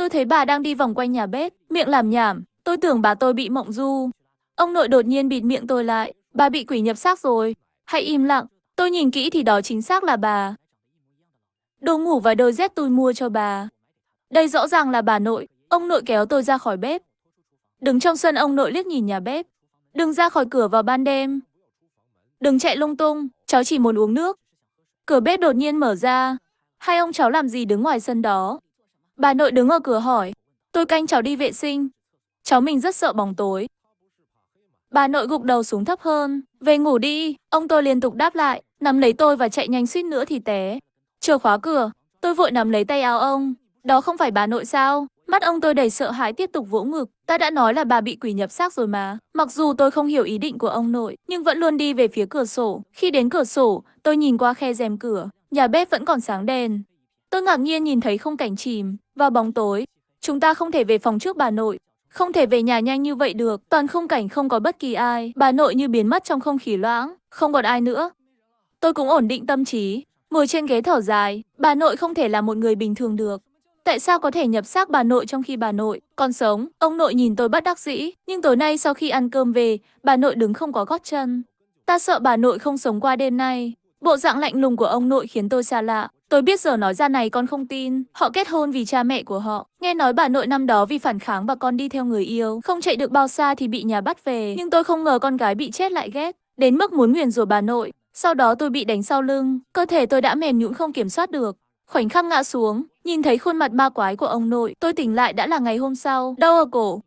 Tôi thấy bà đang đi vòng quanh nhà bếp, miệng làm nhảm. Tôi tưởng bà tôi bị mộng du. Ông nội đột nhiên bịt miệng tôi lại. Bà bị quỷ nhập xác rồi. Hãy im lặng. Tôi nhìn kỹ thì đó chính xác là bà. Đồ ngủ và đôi dép tôi mua cho bà. Đây rõ ràng là bà nội. Ông nội kéo tôi ra khỏi bếp. Đứng trong sân, ông nội liếc nhìn nhà bếp. Đừng ra khỏi cửa vào ban đêm. Đừng chạy lung tung, cháu chỉ muốn uống nước. Cửa bếp đột nhiên mở ra. Hai ông cháu làm gì đứng ngoài sân đó? Bà nội đứng ở cửa hỏi. Tôi canh cháu đi vệ sinh. Cháu mình rất sợ bóng tối. Bà nội gục đầu xuống thấp hơn. Về ngủ đi, ông tôi liên tục đáp lại, nắm lấy tôi và chạy nhanh, suýt nữa thì té. Chưa khóa cửa, tôi vội nắm lấy tay áo ông. Đó không phải bà nội sao? Mắt ông tôi đầy sợ hãi tiếp tục vỗ ngực. Ta đã nói là bà bị quỷ nhập xác rồi mà. Mặc dù tôi không hiểu ý định của ông nội, nhưng vẫn luôn đi về phía cửa sổ. Khi đến cửa sổ, tôi nhìn qua khe rèm cửa. Nhà bếp vẫn còn sáng đèn. Tôi ngạc nhiên nhìn thấy khung cảnh chìm vào bóng tối. Chúng ta không thể về phòng trước bà nội. Không thể về nhà nhanh như vậy được, toàn khung cảnh không có bất kỳ ai. Bà nội như biến mất trong không khí loãng, không còn ai nữa. Tôi cũng ổn định tâm trí, ngồi trên ghế thở dài. Bà nội không thể là một người bình thường được. Tại sao có thể nhập xác bà nội trong khi bà nội còn sống? Ông nội nhìn tôi bất đắc dĩ, nhưng tối nay sau khi ăn cơm về, bà nội đứng không có gót chân. Ta sợ bà nội không sống qua đêm nay. Bộ dạng lạnh lùng của ông nội khiến tôi xa lạ. Tôi biết giờ nói ra này con không tin. Họ kết hôn vì cha mẹ của họ. Nghe nói bà nội năm đó vì phản kháng và con đi theo người yêu, không chạy được bao xa thì bị nhà bắt về. Nhưng tôi không ngờ con gái bị chết lại ghét, đến mức muốn nguyền rủa bà nội. Sau đó tôi bị đánh sau lưng, cơ thể tôi đã mềm nhũn không kiểm soát được. Khoảnh khắc ngã xuống, nhìn thấy khuôn mặt ma quái của ông nội, tôi tỉnh lại đã là ngày hôm sau, đau ở cổ.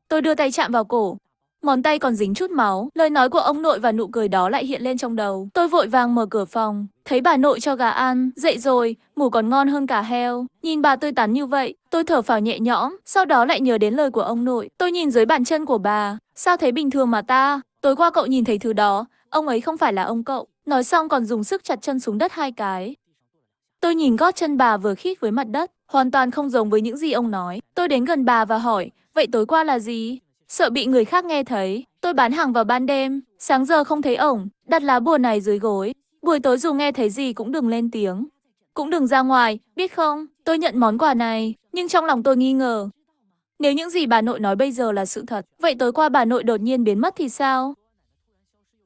Tôi đưa tay chạm vào cổ, ngón tay còn dính chút máu. Lời nói của ông nội và nụ cười đó lại hiện lên trong đầu. Tôi vội vàng mở cửa phòng, thấy bà nội cho gà ăn, dậy rồi, ngủ còn ngon hơn cả heo. Nhìn bà tươi tắn như vậy, tôi thở phào nhẹ nhõm, sau đó lại nhớ đến lời của ông nội. Tôi nhìn dưới bàn chân của bà, sao thấy bình thường mà ta? Tối qua cậu nhìn thấy thứ đó, ông ấy không phải là ông cậu. Nói xong còn dùng sức chặt chân xuống đất 2 cái. Tôi nhìn gót chân bà vừa khít với mặt đất, hoàn toàn không giống với những gì ông nói. Tôi đến gần bà và hỏi, vậy tối qua là gì? Sợ bị người khác nghe thấy, tôi bán hàng vào ban đêm, sáng giờ không thấy ổng, đặt lá bùa này dưới gối. Buổi tối dù nghe thấy gì cũng đừng lên tiếng, cũng đừng ra ngoài, biết không? Tôi nhận món quà này, nhưng trong lòng tôi nghi ngờ. Nếu những gì bà nội nói bây giờ là sự thật, vậy tối qua bà nội đột nhiên biến mất thì sao?